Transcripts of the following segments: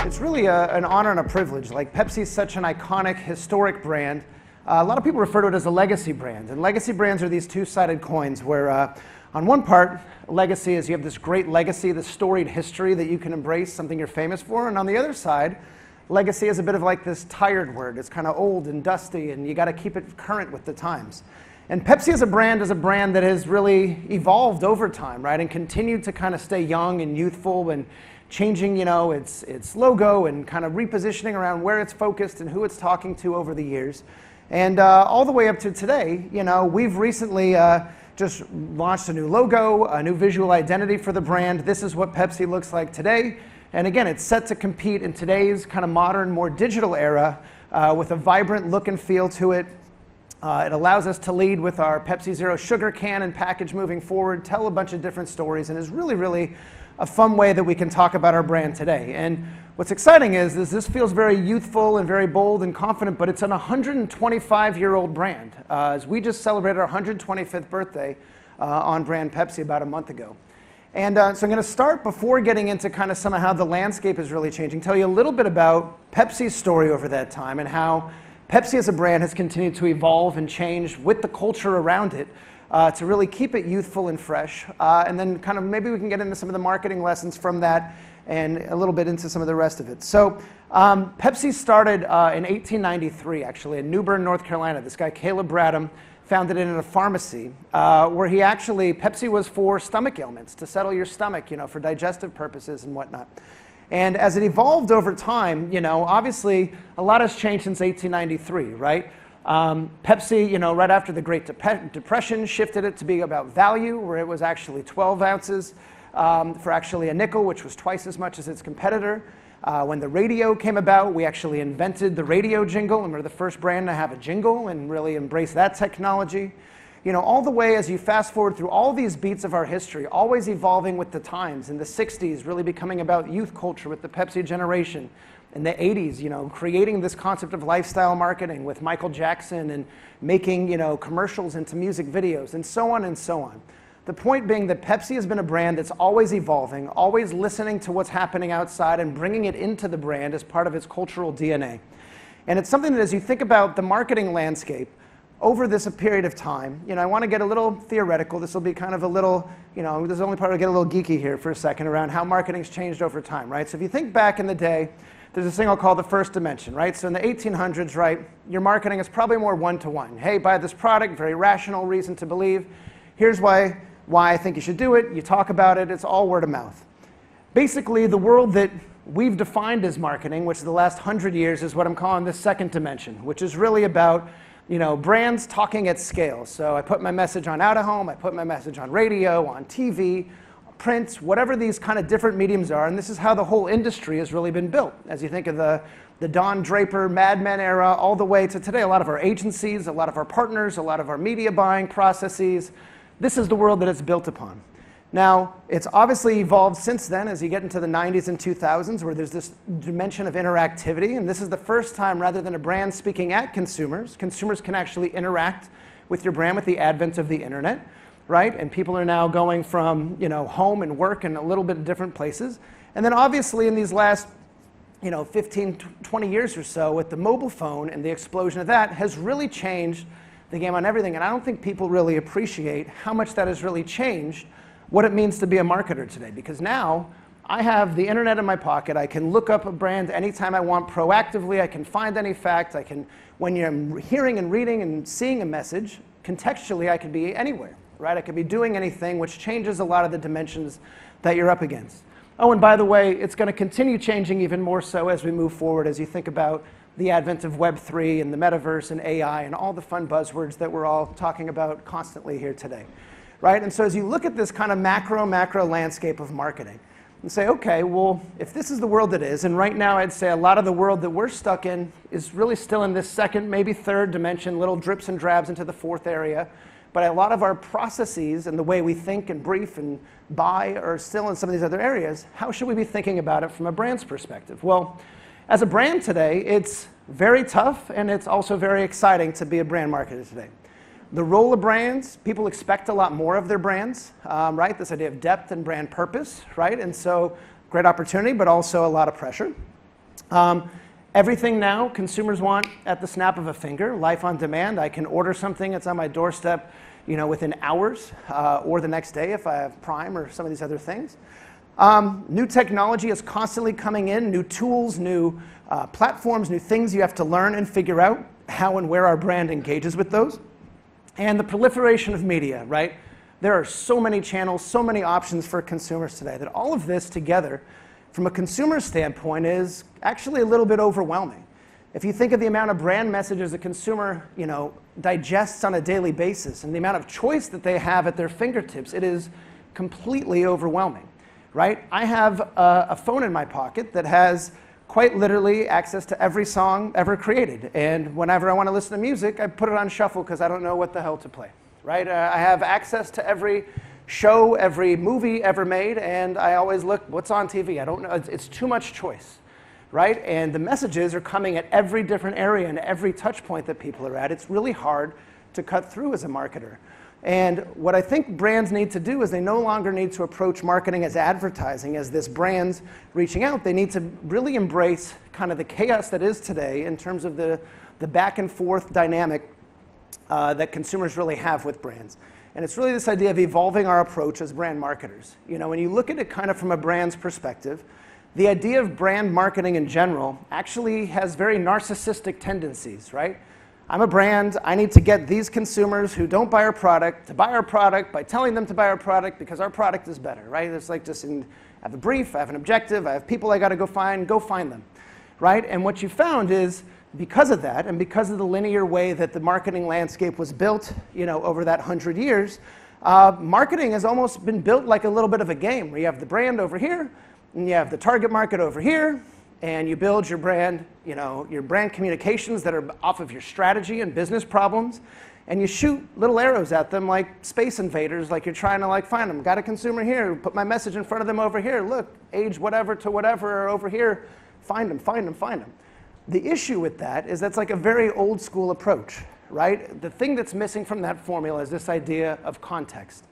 It's really an honor and a privilege. Like, Pepsi is such an iconic, historic brand. A lot of people refer to it as a legacy brand. And legacy brands are these two-sided coins where on one part, legacy is you have this great legacy, this storied history that you can embrace, something you're famous for. And on the other side, legacy is a bit of like this tired word. It's kind of old and dusty, and you got to keep it current with the times. And Pepsi as a brand that has really evolved over time, right? And continued to kind of stay young and youthful and changing, its logo and kind of repositioning around where it's focused and who it's talking to over the years. And all the way up to today, we've recently just launched a new logo, a new visual identity for the brand. This is what Pepsi looks like today. And again, it's set to compete in today's kind of modern, more digital era with a vibrant look and feel to it. It allows us to lead with our Pepsi Zero sugar can and package moving forward, tell a bunch of different stories, and is really, really a fun way that we can talk about our brand today. And what's exciting is this feels very youthful and very bold and confident, but it's an 125-year-old brand. As we just celebrated our 125th birthday on brand Pepsi about a month ago. And so I'm going to start, before getting into kind of some of how the landscape is really changing, tell you a little bit about Pepsi's story over that time and how Pepsi as a brand has continued to evolve and change with the culture around it to really keep it youthful and fresh. And then kind of maybe we can get into some of the marketing lessons from that and a little bit into some of the rest of it. So Pepsi started in 1893, actually, in New Bern, North Carolina. This guy, Caleb Bradham, founded it in a pharmacy where Pepsi was for stomach ailments, to settle your stomach, for digestive purposes and whatnot. And as it evolved over time, obviously a lot has changed since 1893, right? Pepsi, right after the Great Depression, shifted it to be about value, where it was actually 12 ounces for actually a nickel, which was twice as much as its competitor. When the radio came about, we actually invented the radio jingle, and we're the first brand to have a jingle and really embrace that technology. All the way as you fast forward through all these beats of our history, always evolving with the times. In the 60s, really becoming about youth culture with the Pepsi generation. In the 80s, creating this concept of lifestyle marketing with Michael Jackson and making, commercials into music videos and so on and so on. The point being that Pepsi has been a brand that's always evolving, always listening to what's happening outside and bringing it into the brand as part of its cultural DNA. And it's something that, as you think about the marketing landscape over this period of time, I want to get a little theoretical. This will be kind of a little, this is the only part I'll get a little geeky here for a second around how marketing's changed over time, right? So if you think back in the day, there's this thing I'll call the first dimension, right? So in the 1800s, right, your marketing is probably more one-to-one. Hey, buy this product, very rational reason to believe. Here's why I think you should do it. You talk about it. It's all word of mouth. Basically, the world that we've defined as marketing, which is the last 100 years, is what I'm calling the second dimension, which is really about brands talking at scale. So I put my message on out-of-home, I put my message on radio, on TV, print, whatever these kind of different mediums are, and this is how the whole industry has really been built. As you think of the Don Draper, Mad Men era, all the way to today, a lot of our agencies, a lot of our partners, a lot of our media buying processes, this is the world that it's built upon. Now, it's obviously evolved since then as you get into the 90s and 2000s, where there's this dimension of interactivity, and this is the first time, rather than a brand speaking at consumers can actually interact with your brand with the advent of the internet, right? And people are now going from home and work and a little bit different places. And then obviously in these last 15, 20 years or so, with the mobile phone and the explosion of that, has really changed the game on everything. And I don't think people really appreciate how much that has really changed what it means to be a marketer today. Because now I have the internet in my pocket. I can look up a brand anytime I want proactively. I can find any fact. When you're hearing and reading and seeing a message, contextually, I could be anywhere, right? I could be doing anything, which changes a lot of the dimensions that you're up against. Oh, and by the way, it's going to continue changing even more so as we move forward, as you think about the advent of Web3 and the metaverse and AI and all the fun buzzwords that we're all talking about constantly here today, right? And so as you look at this kind of macro landscape of marketing and say, okay, well, if this is the world it is, and right now I'd say a lot of the world that we're stuck in is really still in this second, maybe third dimension, little drips and drabs into the fourth area, but a lot of our processes and the way we think and brief and buy are still in some of these other areas. How should we be thinking about it from a brand's perspective? Well, as a brand today, it's very tough, and it's also very exciting to be a brand marketer today. The role of brands, people expect a lot more of their brands, right? This idea of depth and brand purpose, right? And so great opportunity, but also a lot of pressure. Everything now consumers want at the snap of a finger, life on demand. I can order something, it's on my doorstep, within hours, or the next day if I have Prime or some of these other things. New technology is constantly coming in, new tools, new platforms, new things you have to learn and figure out how and where our brand engages with those. And the proliferation of media, right? There are so many channels, so many options for consumers today that all of this together, from a consumer standpoint, is actually a little bit overwhelming. If you think of the amount of brand messages a consumer, digests on a daily basis and the amount of choice that they have at their fingertips, it is completely overwhelming, right? I have a phone in my pocket that has quite literally access to every song ever created. And whenever I want to listen to music, I put it on shuffle because I don't know what the hell to play, right? I have access to every show, every movie ever made, and I always look, what's on TV? I don't know. It's too much choice, right? And the messages are coming at every different area and every touch point that people are at. It's really hard to cut through as a marketer. And what I think brands need to do is they no longer need to approach marketing as advertising, as this brand's reaching out. They need to really embrace kind of the chaos that is today in terms of the back and forth dynamic that consumers really have with brands. And it's really this idea of evolving our approach as brand marketers. When you look at it kind of from a brand's perspective, the idea of brand marketing in general actually has very narcissistic tendencies, right? I'm a brand, I need to get these consumers who don't buy our product to buy our product by telling them to buy our product because our product is better, right? It's like just I have a brief, I have an objective, I have people I got to go find them, right? And what you found is, because of that, and because of the linear way that the marketing landscape was built, over that 100 years, marketing has almost been built like a little bit of a game, where you have the brand over here, and you have the target market over here, and you build your brand, your brand communications that are off of your strategy and business problems, and you shoot little arrows at them like space invaders, like you're trying to find them. Got a consumer here, put my message in front of them over here. Look, age whatever to whatever, or over here, find them, find them, find them. The issue with that is that's like a very old school approach, right? The thing that's missing from that formula is this idea of context.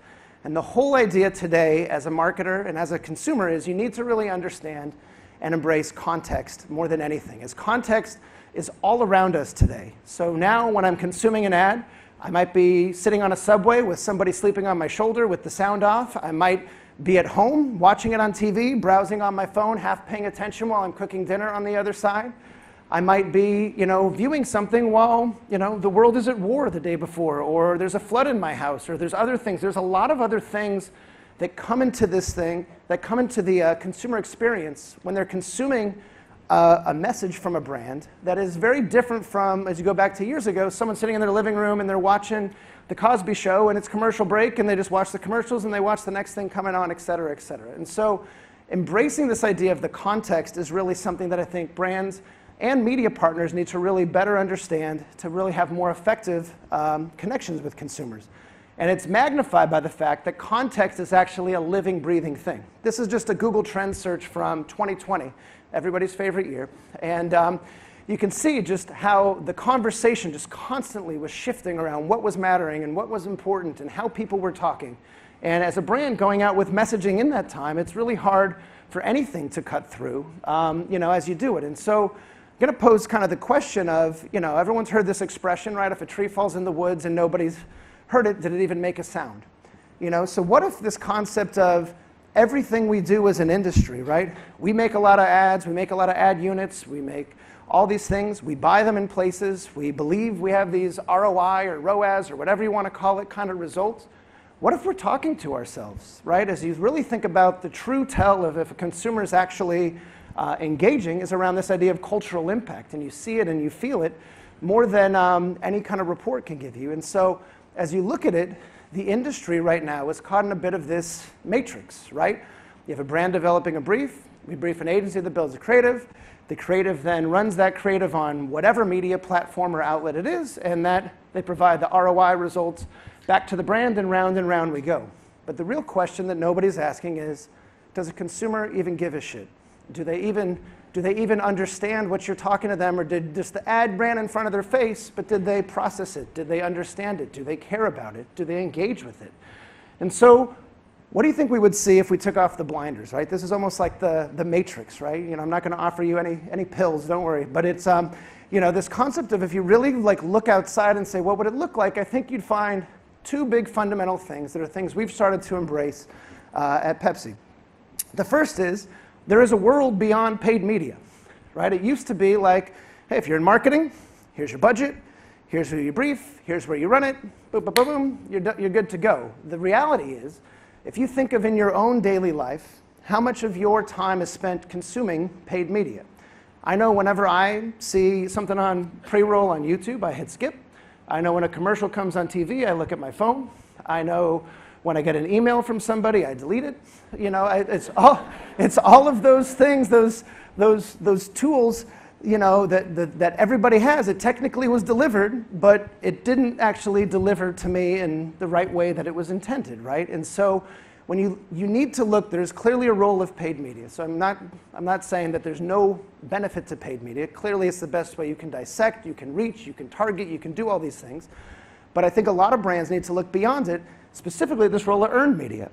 And the whole idea today as a marketer and as a consumer is you need to really understand and embrace context more than anything, as context is all around us today. So now when I'm consuming an ad, I might be sitting on a subway with somebody sleeping on my shoulder with the sound off. I might be at home watching it on TV, browsing on my phone, half paying attention while I'm cooking dinner on the other side. I might be, viewing something while, the world is at war the day before, or there's a flood in my house, or there's other things. There's a lot of other things that come into this thing, that come into the consumer experience when they're consuming a message from a brand that is very different from, as you go back to years ago, someone sitting in their living room and they're watching The Cosby Show and it's commercial break and they just watch the commercials and they watch the next thing coming on, et cetera, et cetera. And so embracing this idea of the context is really something that I think brands and media partners need to really better understand to really have more effective connections with consumers. And it's magnified by the fact that context is actually a living, breathing thing. This is just a Google Trends search from 2020, everybody's favorite year. And you can see just how the conversation just constantly was shifting around what was mattering and what was important and how people were talking. And as a brand going out with messaging in that time, it's really hard for anything to cut through, as you do it. And so I'm going to pose kind of the question of, everyone's heard this expression, right? If a tree falls in the woods and nobody's heard it, did it even make a sound? So what if this concept of everything we do as an industry, right? We make a lot of ads, we make a lot of ad units, we make all these things, we buy them in places, we believe we have these ROI or ROAS or whatever you want to call it kind of results. What if we're talking to ourselves, right? As you really think about the true tell of if a consumer is actually engaging is around this idea of cultural impact, and you see it and you feel it more than any kind of report can give you. And so as you look at it, the industry right now is caught in a bit of this matrix, right? You have a brand developing a brief, we brief an agency that builds a creative, the creative then runs that creative on whatever media platform or outlet it is, and that they provide the ROI results back to the brand, and round we go. But the real question that nobody's asking is, does a consumer even give a shit? Do they even understand what you're talking to them, or did just the ad ran in front of their face, but did they process it? Did they understand it? Do they care about it? Do they engage with it? And so What do you think we would see if we took off the blinders, right? This is almost like the Matrix, right? You know, I'm not going to offer you any pills, don't worry. But it's, you know, this concept of if you really like look outside and say, what would it look like? I think you'd find two big fundamental things that are things we've started to embrace at Pepsi. The first is there is a world beyond paid media, right? It used to be like, hey, if you're in marketing, here's your budget, here's who you brief, here's where you run it, boom, boom, boom, boom, you're good to go. The reality is, if you think of in your own daily life, how much of your time is spent consuming paid media? I know whenever I see something on pre-roll on YouTube, I hit skip. I know when a commercial comes on TV, I look at my phone. I know when I get an email from somebody, I delete it. You know, it's all of those things, those tools, you know, that everybody has. It technically was delivered, but it didn't actually deliver to me in the right way that it was intended, right? And so when you need to look, there's clearly a role of paid media. So I'm not saying that there's no benefit to paid media. Clearly it's the best way you can dissect, you can reach, you can target, you can do all these things. But I think a lot of brands need to look beyond it, specifically this role of earned media.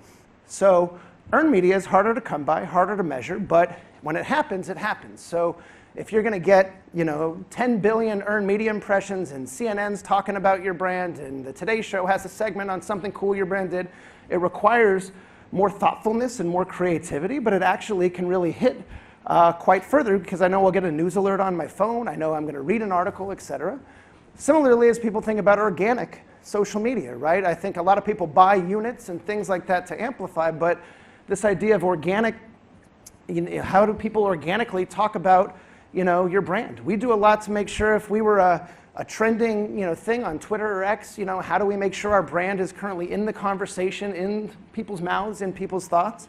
So earned media is harder to come by, harder to measure, but when it happens, it happens. So if you're going to get, you know, 10 billion earned media impressions and CNN's talking about your brand and the Today Show has a segment on something cool your brand did, it requires more thoughtfulness and more creativity, but it actually can really hit quite further because I know I'll get a news alert on my phone, I know I'm going to read an article, etc. Similarly, as people think about organic social media, right? I think a lot of people buy units and things like that to amplify, but this idea of organic, you know, how do people organically talk about, you know, your brand? We do a lot to make sure if we were a trending, you know, thing on Twitter or X, you know, how do we make sure our brand is currently in the conversation, in people's mouths, in people's thoughts?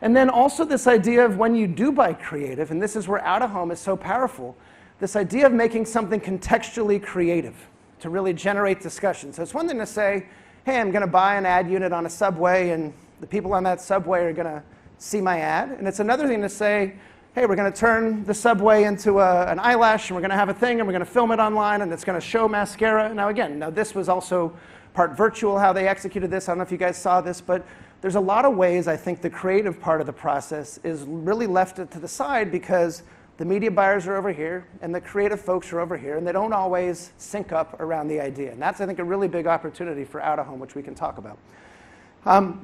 And then also this idea of when you do buy creative, and this is where out-of-home is so powerful, this idea of making something contextually creative to really generate discussion. So it's one thing to say, hey, I'm going to buy an ad unit on a subway, and the people on that subway are going to see my ad. And it's another thing to say, hey, we're going to turn the subway into an eyelash, and we're going to have a thing, and we're going to film it online, and it's going to show mascara. Now again, this was also part virtual, how they executed this. I don't know if you guys saw this, but there's a lot of ways I think the creative part of the process is really left to the side because the media buyers are over here, and the creative folks are over here, and they don't always sync up around the idea. And that's, I think, a really big opportunity for out-of-home, which we can talk about.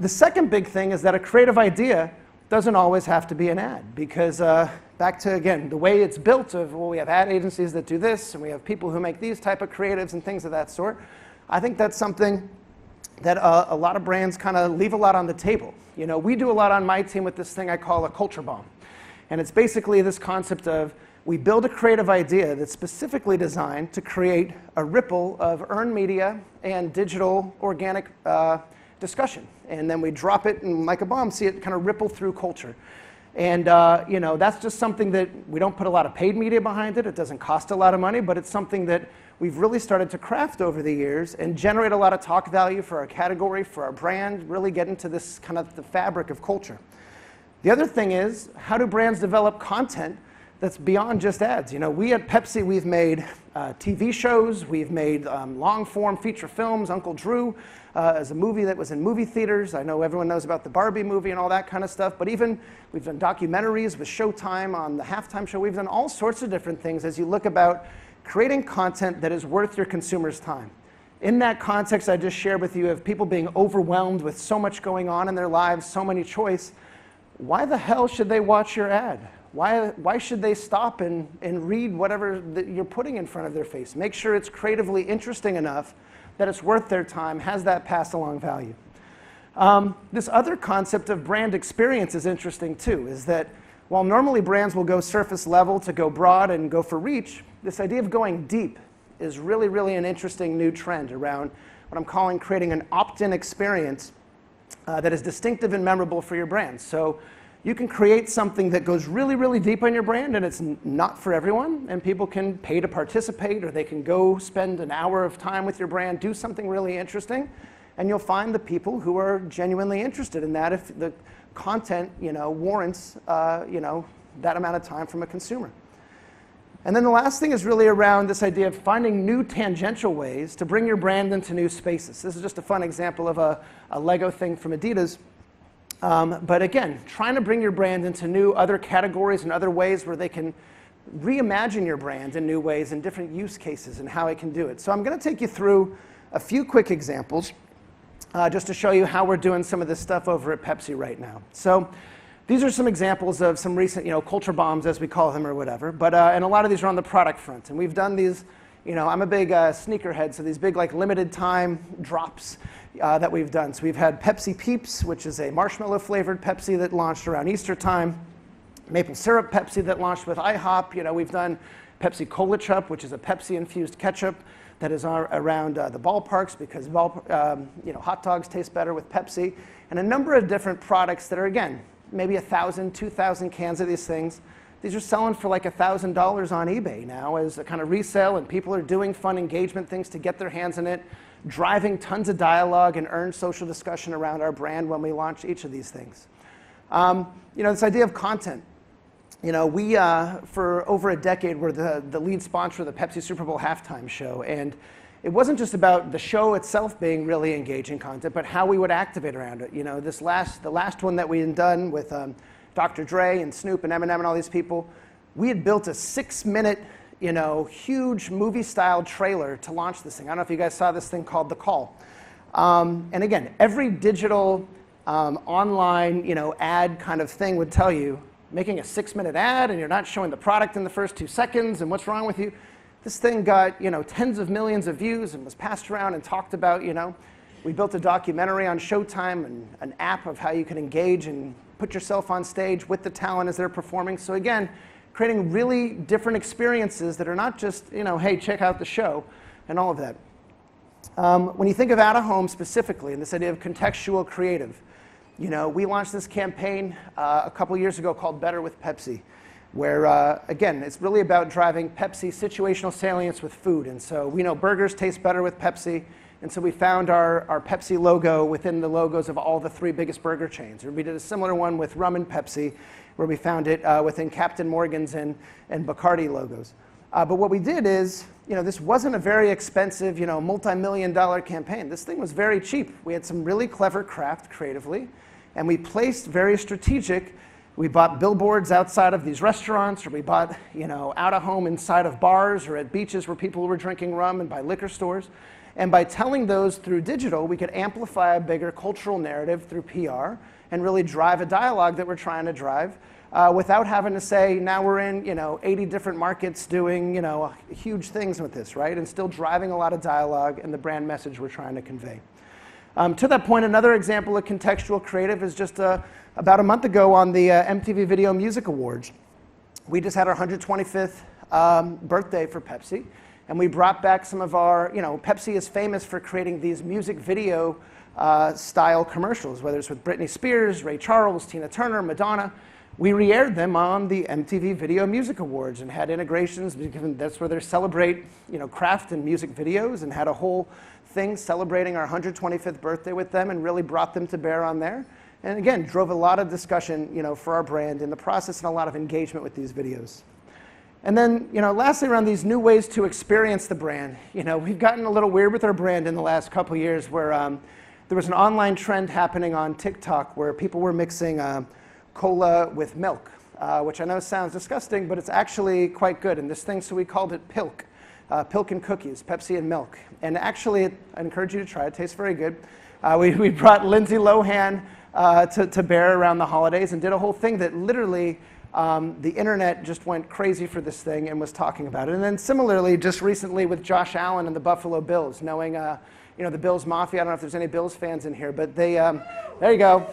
The second big thing is that a creative idea doesn't always have to be an ad because back to, again, the way it's built of, well, we have ad agencies that do this and we have people who make these type of creatives and things of that sort. I think that's something that a lot of brands kind of leave a lot on the table. You know, we do a lot on my team with this thing I call a culture bomb. And it's basically this concept of we build a creative idea that's specifically designed to create a ripple of earned media and digital organic discussion. And then we drop it and like a bomb, see it kind of ripple through culture. And you know, that's just something that we don't put a lot of paid media behind it. It doesn't cost a lot of money, but it's something that we've really started to craft over the years and generate a lot of talk value for our category, for our brand, really get into this kind of the fabric of culture. The other thing is, how do brands develop content that's beyond just ads? You know, we at Pepsi, we've made TV shows, we've made long-form feature films. Uncle Drew is a movie that was in movie theaters. I know everyone knows about the Barbie movie and all that kind of stuff, but even we've done documentaries with Showtime on the halftime show. We've done all sorts of different things as you look about creating content that is worth your consumer's time. In that context I just shared with you of people being overwhelmed with so much going on in their lives, so many choice, why the hell should they watch your ad? Why should they stop and read whatever that you're putting in front of their face? Make sure it's creatively interesting enough that it's worth their time, has that pass along value. This other concept of brand experience is interesting too, is that while normally brands will go surface level to go broad and go for reach, this idea of going deep is really, really an interesting new trend around what I'm calling creating an opt-in experience that is distinctive and memorable for your brand. So you can create something that goes really, really deep on your brand, and it's not for everyone, and people can pay to participate, or they can go spend an hour of time with your brand, do something really interesting, and you'll find the people who are genuinely interested in that if the content, you know, warrants, you know, that amount of time from a consumer. And then the last thing is really around this idea of finding new tangential ways to bring your brand into new spaces. This is just a fun example of a Lego thing from Adidas. But again, trying to bring your brand into new other categories and other ways where they can reimagine your brand in new ways and different use cases and how it can do it. So I'm going to take you through a few quick examples just to show you how we're doing some of this stuff over at Pepsi right now. So these are some examples of some recent, culture bombs, as we call them, or whatever. But and a lot of these are on the product front. And we've done these. I'm a big sneakerhead, so these big limited time drops that we've done. So we've had Pepsi Peeps, which is a marshmallow flavored Pepsi that launched around Easter time. Maple syrup Pepsi that launched with IHOP. We've done Pepsi Cola Chup, which is a Pepsi infused ketchup that is around the ballparks because hot dogs taste better with Pepsi, and a number of different products that are, again, maybe 1,000, 2,000 cans of these things. These are selling for like $1,000 on eBay now as a kind of resale, and people are doing fun engagement things to get their hands in it, driving tons of dialogue and earned social discussion around our brand when we launch each of these things. This idea of content. We, for over a decade, were the lead sponsor of the Pepsi Super Bowl halftime show. And it wasn't just about the show itself being really engaging content, but how we would activate around it. The last one that we had done with Dr. Dre and Snoop and Eminem and all these people, we had built a 6-minute, huge movie-style trailer to launch this thing. I don't know if you guys saw this thing called The Call. And again, every digital online, ad kind of thing would tell you, making a 6-minute ad and you're not showing the product in the first 2 seconds and what's wrong with you. This thing got, tens of millions of views and was passed around and talked about, We built a documentary on Showtime and an app of how you can engage and put yourself on stage with the talent as they're performing. So again, creating really different experiences that are not just, hey, check out the show and all of that. When you think of out-of-home specifically and this idea of contextual creative, we launched this campaign a couple years ago called Better with Pepsi, where, again, it's really about driving Pepsi situational salience with food. And so we know burgers taste better with Pepsi, and so we found our Pepsi logo within the logos of all the 3 biggest burger chains. Or we did a similar one with rum and Pepsi, where we found it within Captain Morgan's and Bacardi logos. But what we did is, this wasn't a very expensive, multi-million-dollar campaign. This thing was very cheap. We had some really clever craft creatively, and we placed very strategic. We bought billboards outside of these restaurants, or we bought, out of home inside of bars or at beaches where people were drinking rum, and by liquor stores. And by telling those through digital, we could amplify a bigger cultural narrative through PR and really drive a dialogue that we're trying to drive without having to say, now we're in, 80 different markets doing, huge things with this, right? And still driving a lot of dialogue and the brand message we're trying to convey. To that point, another example of contextual creative is just about a month ago on the MTV Video Music Awards. We just had our 125th birthday for Pepsi, and we brought back some of our, Pepsi is famous for creating these music video style commercials, whether it's with Britney Spears, Ray Charles, Tina Turner, Madonna. We re-aired them on the MTV Video Music Awards and had integrations because that's where they celebrate, craft and music videos, and had a whole thing celebrating our 125th birthday with them and really brought them to bear on there. And again, drove a lot of discussion, for our brand in the process and a lot of engagement with these videos. And then, lastly, around these new ways to experience the brand. We've gotten a little weird with our brand in the last couple of years where there was an online trend happening on TikTok where people were mixing cola with milk, which I know sounds disgusting, but it's actually quite good. And this thing, so we called it Pilk. Pilk and cookies, Pepsi and milk. And actually, I encourage you to try it. It tastes very good. We brought Lindsay Lohan to bear around the holidays and did a whole thing that literally the internet just went crazy for this thing and was talking about it. And then similarly, just recently with Josh Allen and the Buffalo Bills, knowing the Bills Mafia. I don't know if there's any Bills fans in here, but they, there you go.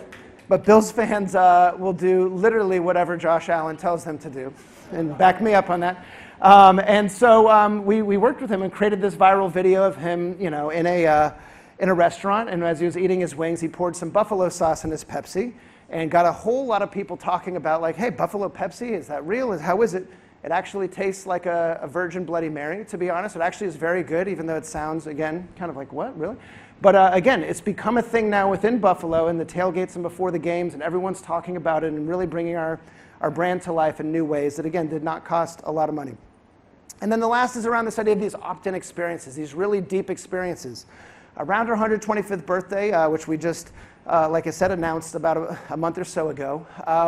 But Bills fans will do literally whatever Josh Allen tells them to do, and back me up on that. And so we worked with him and created this viral video of him, in a restaurant. And as he was eating his wings, he poured some buffalo sauce in his Pepsi, and got a whole lot of people talking about, like, hey, Buffalo Pepsi, is that real? How is it? It actually tastes like a Virgin Bloody Mary, to be honest. It actually is very good, even though it sounds, again, kind of like, what, really? But again, it's become a thing now within Buffalo and the tailgates and before the games, and everyone's talking about it and really bringing our brand to life in new ways that, again, did not cost a lot of money. And then the last is around this idea of these opt-in experiences, these really deep experiences. around our 125th birthday, which we just, like I said, announced about a month or so ago,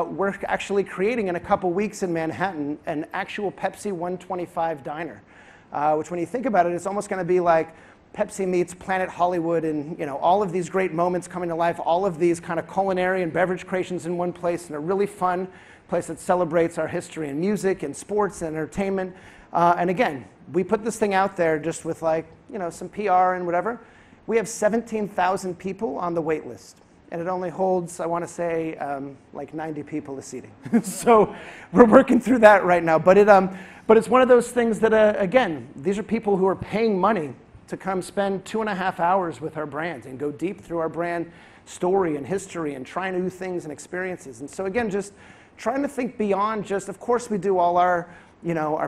we're actually creating in a couple weeks in Manhattan an actual Pepsi 125 diner, which when you think about it, it's almost going to be like Pepsi meets Planet Hollywood, and all of these great moments coming to life, all of these kind of culinary and beverage creations in one place, in a really fun place that celebrates our history in music and sports and entertainment. And again, we put this thing out there just with some PR and whatever. We have 17,000 people on the wait list, and it only holds, I want to say, like 90 people a seating. So we're working through that right now. But it's one of those things that, again, these are people who are paying money to come spend 2.5 hours with our brand and go deep through our brand story and history and try new things and experiences. And so again, just trying to think beyond just, of course we do all our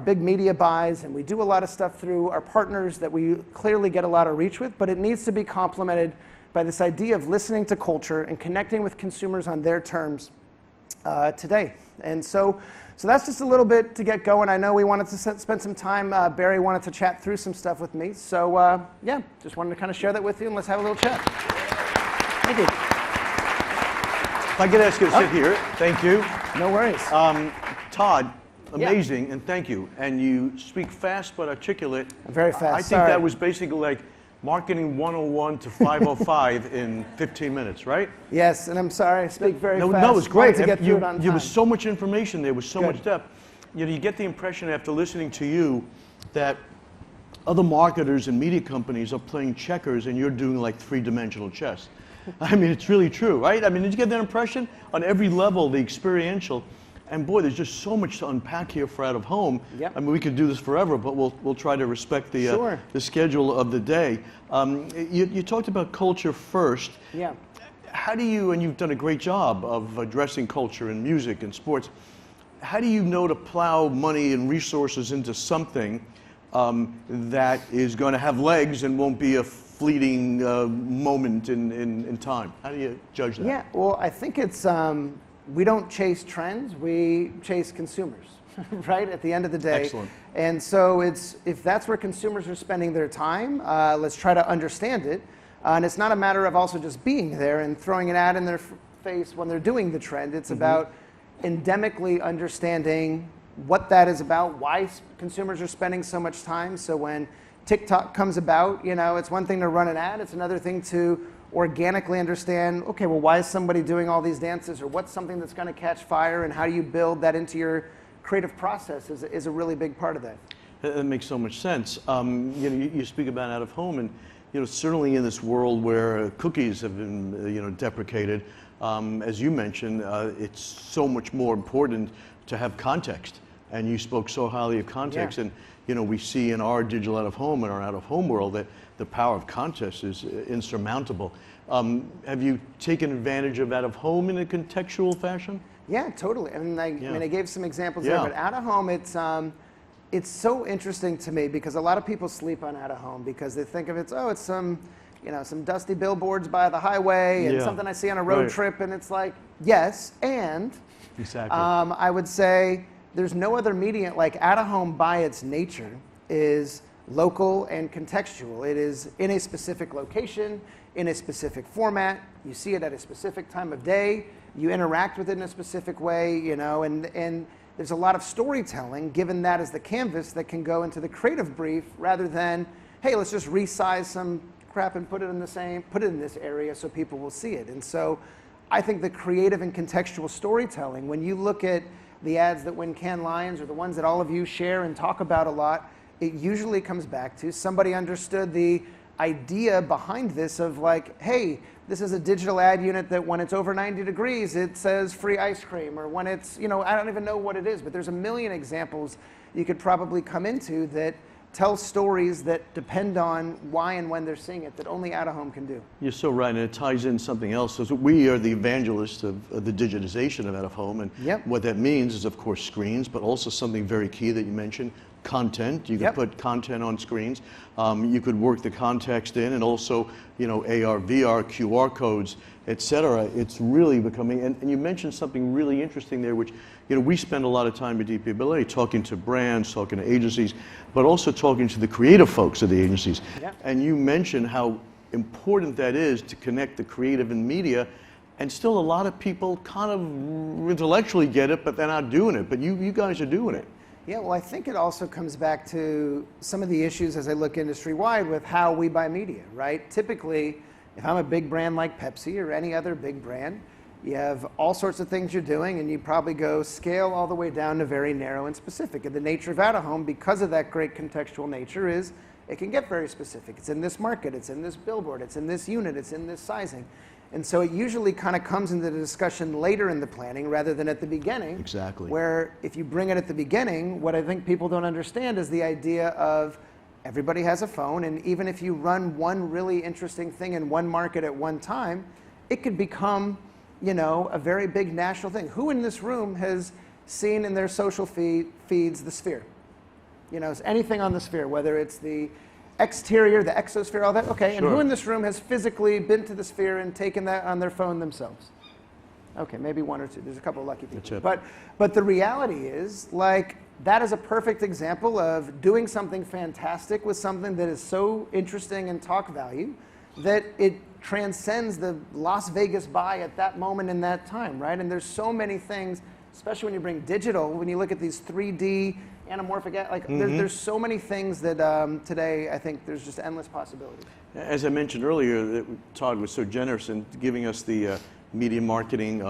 big media buys, and we do a lot of stuff through our partners that we clearly get a lot of reach with, but it needs to be complemented by this idea of listening to culture and connecting with consumers on their terms today. And so that's just a little bit to get going. I know we wanted to spend some time. Barry wanted to chat through some stuff with me. So yeah, just wanted to kind of share that with you, and let's have a little chat. Thank you. If I could ask you to sit here. Thank you. No worries. Todd, amazing, and thank you. And you speak fast but articulate. Very fast. I think that was basically like Marketing 101 to 505 in 15 minutes, right? Yes, and I'm sorry, I speak very fast. No, it was great. To get through it on time. There was so much information, there was so much depth. You get the impression after listening to you that other marketers and media companies are playing checkers and you're doing like three-dimensional chess. I mean, it's really true, right? I mean, did you get that impression? On every level, the experiential. And boy, there's just so much to unpack here for Out of Home. Yep. I mean, we could do this forever, but we'll try to respect the schedule of the day. You talked about culture first. Yeah. How do you, and you've done a great job of addressing culture in music and sports, how do you know to plow money and resources into something that is going to have legs and won't be a fleeting moment in time? How do you judge that? Yeah, well, I think it's, we don't chase trends, we chase consumers, right, at the end of the day. Excellent. And so if that's where consumers are spending their time, let's try to understand it. And it's not a matter of also just being there and throwing an ad in their face when they're doing the trend. It's about endemically understanding what that is about, why consumers are spending so much time. So when TikTok comes about, it's one thing to run an ad, it's another thing to organically understand, okay, well, why is somebody doing all these dances, or what's something that's going to catch fire, and how do you build that into your creative process is a really big part of that. That makes so much sense. You speak about Out of Home, and certainly in this world where cookies have been deprecated, as you mentioned, it's so much more important to have context. And you spoke so highly of context, and we see in our digital Out of Home and our Out of Home world that the power of context is insurmountable. Have you taken advantage of Out of Home in a contextual fashion? Yeah, totally. I mean, I gave some examples there, but Out of Home, it's so interesting to me because a lot of people sleep on Out of Home because they think of it's some dusty billboards by the highway and something I see on a road trip, and it's like, yes, and exactly. I would say there's no other medium, like Out of Home by its nature is local and contextual. It is in a specific location, in a specific format. You see it at a specific time of day. You interact with it in a specific way, and there's a lot of storytelling given that as the canvas that can go into the creative brief rather than, hey, let's just resize some crap and put it in this area so people will see it. And so I think the creative and contextual storytelling, when you look at the ads that win Cannes Lions or the ones that all of you share and talk about a lot, it usually comes back to somebody understood the idea behind this of like, hey, this is a digital ad unit that when it's over 90 degrees, it says free ice cream, or when it's, I don't even know what it is, but there's a million examples you could probably come into that tell stories that depend on why and when they're seeing it that only Out of Home can do. You're so right, and it ties in something else. So we are the evangelists of the digitization of Out of Home, and what that means is, of course, screens, but also something very key that you mentioned, content. You could put content on screens. You could work the context in, and also, AR, VR, QR codes, etc. It's really becoming, and you mentioned something really interesting there, which, we spend a lot of time at DPLA talking to brands, talking to agencies, but also talking to the creative folks of the agencies. And you mentioned how important that is to connect the creative and media. And still a lot of people kind of intellectually get it, but they're not doing it. But you guys are doing it. Yeah, well, I think it also comes back to some of the issues as I look industry-wide with how we buy media, right? Typically, if I'm a big brand like Pepsi or any other big brand, you have all sorts of things you're doing, and you probably go scale all the way down to very narrow and specific. And the nature of out-of-home, because of that great contextual nature, is it can get very specific. It's in this market, it's in this billboard, it's in this unit, it's in this sizing. And so it usually kind of comes into the discussion later in the planning rather than at the beginning. Exactly. Where if you bring it at the beginning, what I think people don't understand is the idea of everybody has a phone, and even if you run one really interesting thing in one market at one time, it could become, you know, a very big national thing. Who in this room has seen in their social feeds the Sphere? You know, anything on the Sphere, whether it's the exterior, the exosphere, all that. Okay, Sure. And who in this room has physically been to the Sphere and taken that on their phone themselves? Okay, maybe one or two. There's a couple of lucky people. But the reality is, like, that is a perfect example of doing something fantastic with something that is so interesting and talk value that it transcends the Las Vegas buy at that moment in that time, right? And there's so many things, especially when you bring digital, when you look at these 3D anamorphic, like there's so many things that today I think there's just endless possibilities. As I mentioned earlier, that Todd was so generous in giving us the media marketing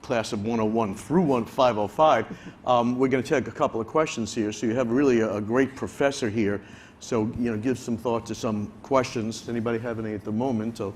class of 101 through 505. We're going to take a couple of questions here, so you have really a great professor here. So, you know, give some thought to some questions. Anybody have any at the moment? So,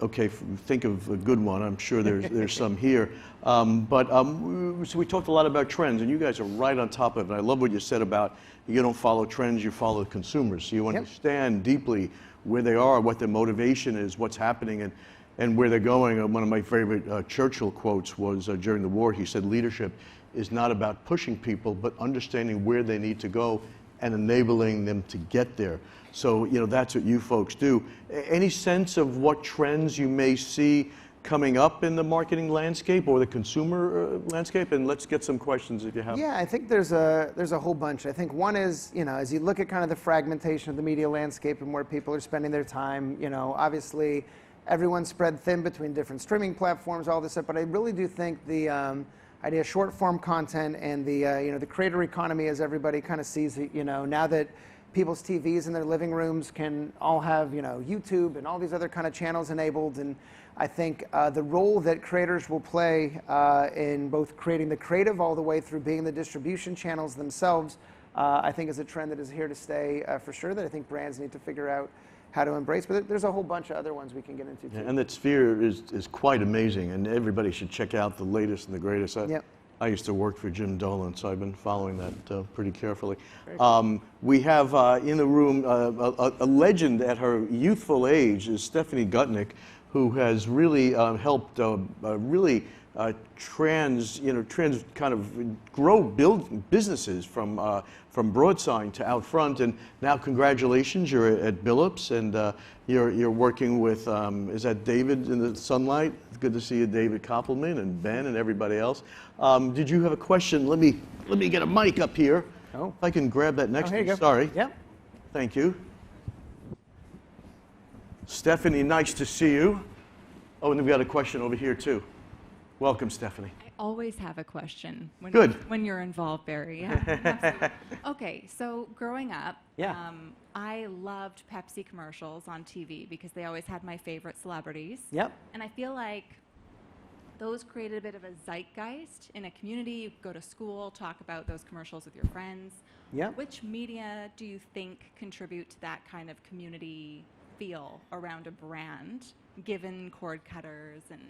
okay, think of a good one. I'm sure there's some here. So we talked a lot about trends, and you guys are right on top of it. I love what you said about you don't follow trends, you follow consumers. You understand deeply where they are, what their motivation is, what's happening, and where they're going. One of my favorite Churchill quotes was during the war. He said, leadership is not about pushing people, but understanding where they need to go and enabling them to get there. So, you know, that's what you folks do. Any sense of what trends you may see coming up in the marketing landscape or the consumer landscape? And let's get some questions if you have. Yeah, I think there's a whole bunch. I think one is, you know, as you look at kind of the fragmentation of the media landscape and where people are spending their time, you know, obviously everyone's spread thin between different streaming platforms, all this stuff, but I really do think the idea of short form content and the, you know, the creator economy, as everybody kind of sees it, you know, now that people's TVs in their living rooms can all have, you know, YouTube and all these other kind of channels enabled. And I think the role that creators will play in both creating the creative all the way through being the distribution channels themselves, I think is a trend that is here to stay for sure, that I think brands need to figure out how to embrace. But there's a whole bunch of other ones we can get into too. Yeah, and that Sphere is quite amazing, and everybody should check out the latest and the greatest. I used to work for Jim Dolan, so I've been following that pretty carefully. We have in the room a legend at her youthful age is Stephanie Gutnick, who has really helped really trans kind of build businesses from Broadside to out front. And now, congratulations, you're at Billups, and you're working with is that David in the Sunlight? It's good to see you, David Koppelman and Ben and everybody else. Did you have a question? Let me get a mic up here. Oh, if I can grab that next one. Go. Sorry. Yep. Thank you. Stephanie, nice to see you. Oh, and we've got a question over here too. Welcome, Stephanie. I always have a question when you're involved, Barry. Yeah, okay, so growing up, I loved Pepsi commercials on TV because they always had my favorite celebrities. Yep. And I feel like those created a bit of a zeitgeist in a community. You go to school, talk about those commercials with your friends. Yep. Which media do you think contribute to that kind of community feel around a brand, given cord cutters and,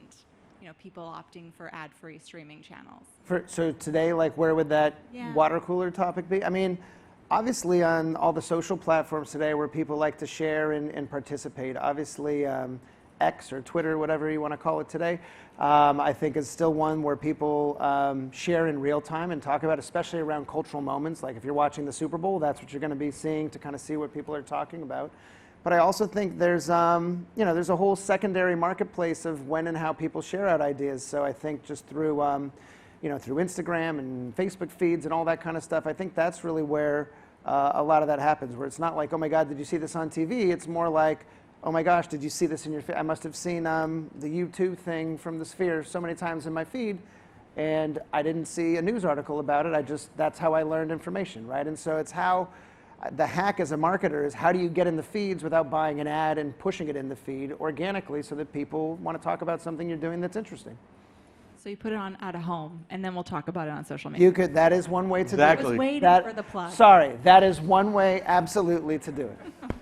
you know, people opting for ad-free streaming channels? So today, like, where would that water cooler topic be? I mean, obviously on all the social platforms today where people like to share and participate, obviously X or Twitter, whatever you want to call it today, I think is still one where people share in real time and talk about, especially around cultural moments. Like if you're watching the Super Bowl, that's what you're going to be seeing to kind of see what people are talking about. But I also think there's, you know, there's a whole secondary marketplace of when and how people share out ideas. So I think just through, you know, through Instagram and Facebook feeds and all that kind of stuff, I think that's really where a lot of that happens, where it's not like, oh my God, did you see this on TV? It's more like, oh my gosh, did you see this in your feed? I must have seen the U2 thing from the Sphere so many times in my feed, and I didn't see a news article about it. That's how I learned information, right? And so it's how the hack as a marketer is, how do you get in the feeds without buying an ad and pushing it in the feed organically so that people want to talk about something you're doing that's interesting? So you put it on out of home, and then we'll talk about it on social media. You could. That is one way to do it. I was waiting for the plug. Sorry, that is one way, absolutely, to do it.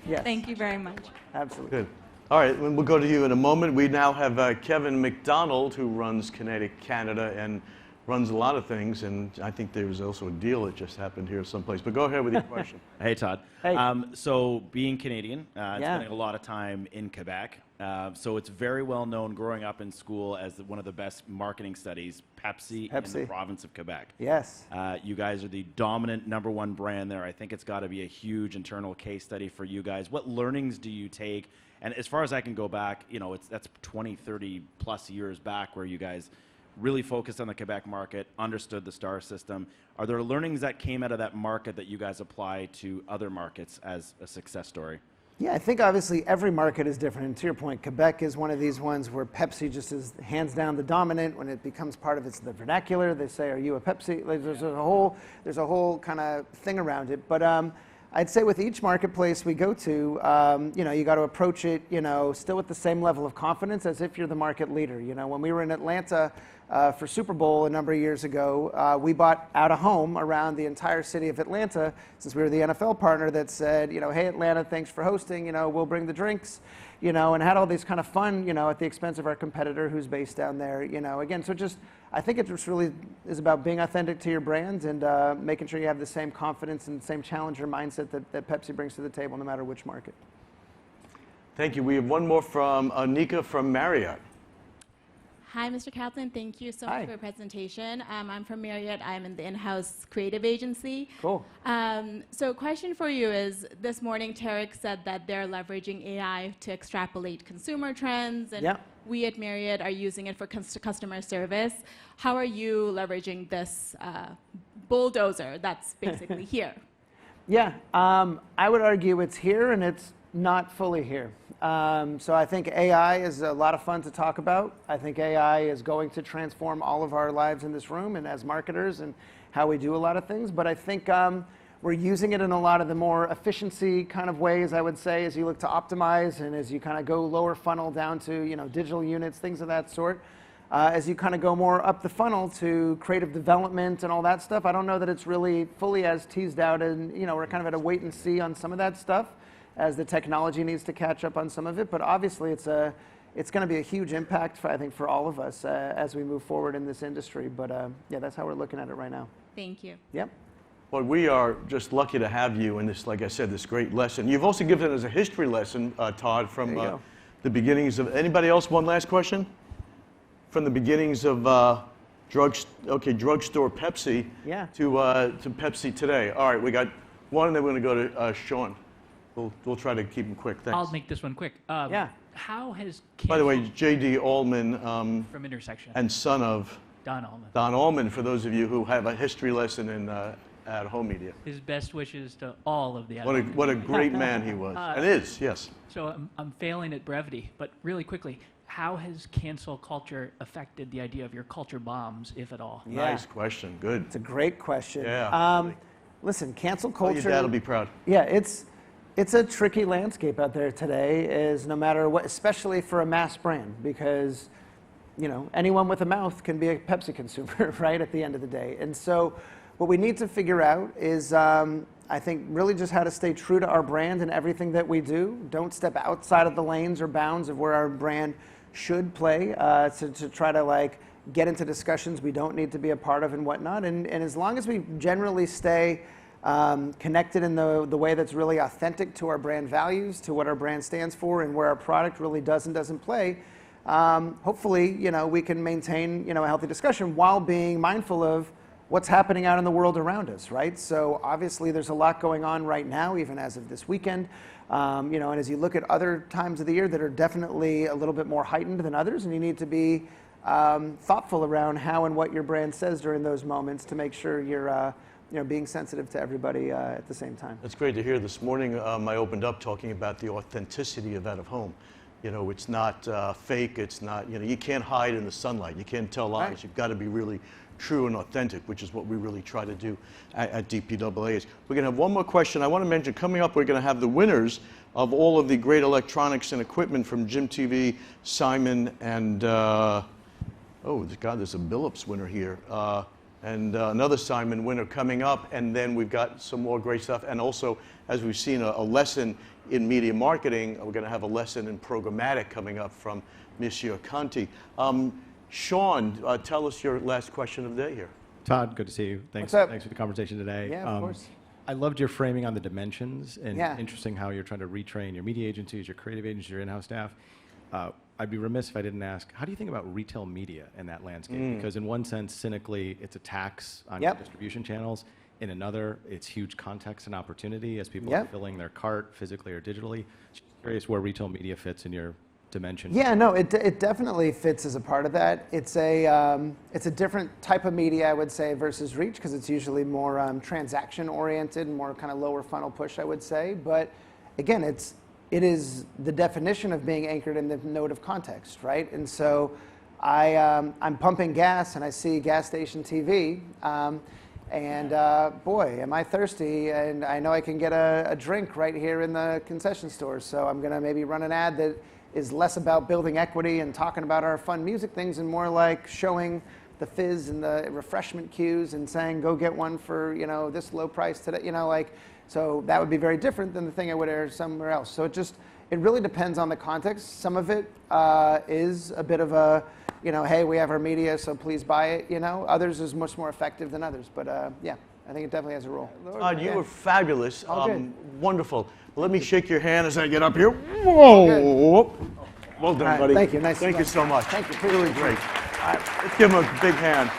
Yes. Thank you very much. Absolutely. Good. All right, we'll go to you in a moment. We now have Kevin McDonald, who runs Kinetic Canada and runs a lot of things, and I think there was also a deal that just happened here someplace. But go ahead with your question. Hey, Todd. Hey. So being Canadian, spending a lot of time in Quebec, so it's very well known growing up in school as one of the best marketing studies, Pepsi. In the province of Quebec. Yes. You guys are the dominant #1 brand there. I think it's got to be a huge internal case study for you guys. What learnings do you take? And as far as I can go back, that's 20, 30 plus years back where you guys really focused on the Quebec market, understood the STAR system. Are there learnings that came out of that market that you guys apply to other markets as a success story? Yeah, I think obviously every market is different. And to your point, Quebec is one of these ones where Pepsi just is hands down the dominant. When it becomes part of the vernacular, they say, "Are you a Pepsi?" Like, there's a whole kind of thing around it. But I'd say with each marketplace we go to, you got to approach it, still with the same level of confidence as if you're the market leader. When we were in Atlanta for Super Bowl a number of years ago, we bought out of home around the entire city of Atlanta, since we were the NFL partner that said, hey, Atlanta, thanks for hosting, we'll bring the drinks, and had all these kind of fun, at the expense of our competitor who's based down there, again, so I think it just really is about being authentic to your brand and making sure you have the same confidence and the same challenger mindset that Pepsi brings to the table, no matter which market. Thank you. We have one more from Anika from Marriott. Hi, Mr. Kaplan. Thank you so much for your presentation. I'm from Marriott. I'm in the in-house creative agency. Cool. So question for you is, this morning Tarek said that they're leveraging AI to extrapolate consumer trends, and we at Marriott are using it for customer service. How are you leveraging this bulldozer that's basically here? Yeah, I would argue it's here and it's not fully here. So I think AI is a lot of fun to talk about. I think AI is going to transform all of our lives in this room and as marketers and how we do a lot of things. But I think we're using it in a lot of the more efficiency kind of ways, I would say, as you look to optimize and as you kind of go lower funnel down to digital units, things of that sort. As you kind of go more up the funnel to creative development and all that stuff, I don't know that it's really fully as teased out, and we're kind of at a wait and see on some of that stuff, as the technology needs to catch up on some of it. But obviously it's going to be a huge impact, I think, for all of us as we move forward in this industry. But yeah, that's how we're looking at it right now. Thank you. Yep. Well, we are just lucky to have you in this, like I said, this great lesson. You've also given us a history lesson, Todd, from the beginnings of, anybody else, one last question? From the beginnings of drugstore Pepsi to Pepsi today. All right, we got one, and then we're going to go to Sean. We'll try to keep them quick. Thanks. I'll make this one quick. How has By the way, J.D. Allman from Intersection and son of Don Allman. Don Allman, for those of you who have a history lesson in at-home media. His best wishes to all of the What a great man he was, and is, yes. So I'm failing at brevity, but really quickly, how has cancel culture affected the idea of your culture bombs, if at all? Nice question. Good. It's a great question. Yeah. Listen, cancel culture. Your dad will be proud. Yeah, it's a tricky landscape out there today, is no matter what, especially for a mass brand, because anyone with a mouth can be a Pepsi consumer, right, at the end of the day. And so what we need to figure out is, I think, really just how to stay true to our brand and everything that we do. Don't step outside of the lanes or bounds of where our brand should play to try to get into discussions we don't need to be a part of and whatnot. And as long as we generally stay connected in the way that's really authentic to our brand values, to what our brand stands for, and where our product really does and doesn't play, hopefully, we can maintain, a healthy discussion while being mindful of what's happening out in the world around us, right? So obviously there's a lot going on right now, even as of this weekend, and as you look at other times of the year that are definitely a little bit more heightened than others, and you need to be thoughtful around how and what your brand says during those moments to make sure you're being sensitive to everybody at the same time. That's great to hear. This morning I opened up talking about the authenticity of out of home. It's not fake. It's not, you can't hide in the sunlight. You can't tell lies. Right. You've got to be really true and authentic, which is what we really try to do at DPAAs. We're going to have one more question. I want to mention, coming up, we're going to have the winners of all of the great electronics and equipment from Jim TV, Simon, and, oh, God, there's a Billups winner here. And another Simon winner coming up, and then we've got some more great stuff. And also, as we've seen, a lesson in media marketing. We're going to have a lesson in programmatic coming up from Monsieur Conti. Sean, tell us your last question of the day here. Todd, good to see you. Thanks for the conversation today. Yeah, of course. I loved your framing on the dimensions, and Yeah. interesting how you're trying to retrain your media agencies, your creative agencies, your in-house staff. I'd be remiss if I didn't ask, how do you think about retail media in that landscape? Because in one sense, cynically, it's a tax on your distribution channels. In another, it's huge context and opportunity as people are filling their cart physically or digitally. Just curious where retail media fits in your dimension. Yeah, no, it definitely fits as a part of that. It's a different type of media, I would say, versus reach, because it's usually more transaction oriented, more kind of lower funnel push, I would say. But again, it is the definition of being anchored in the node of context, right? And so I'm pumping gas and I see gas station TV, and boy, am I thirsty, and I know I can get a drink right here in the concession store. So I'm gonna maybe run an ad that is less about building equity and talking about our fun music things, and more like showing the fizz and the refreshment cues and saying, go get one for this low price today, so that would be very different than the thing I would air somewhere else. So it really depends on the context. Some of it is a bit of a, hey, we have our media, so please buy it. Others is much more effective than others. But yeah, I think it definitely has a role. Todd, you were fabulous. Wonderful. Let me shake your hand as I get up here. Whoa! Well done, buddy. Thank you. Thank you so much. Thank you. Really great. Let's give him a big hand.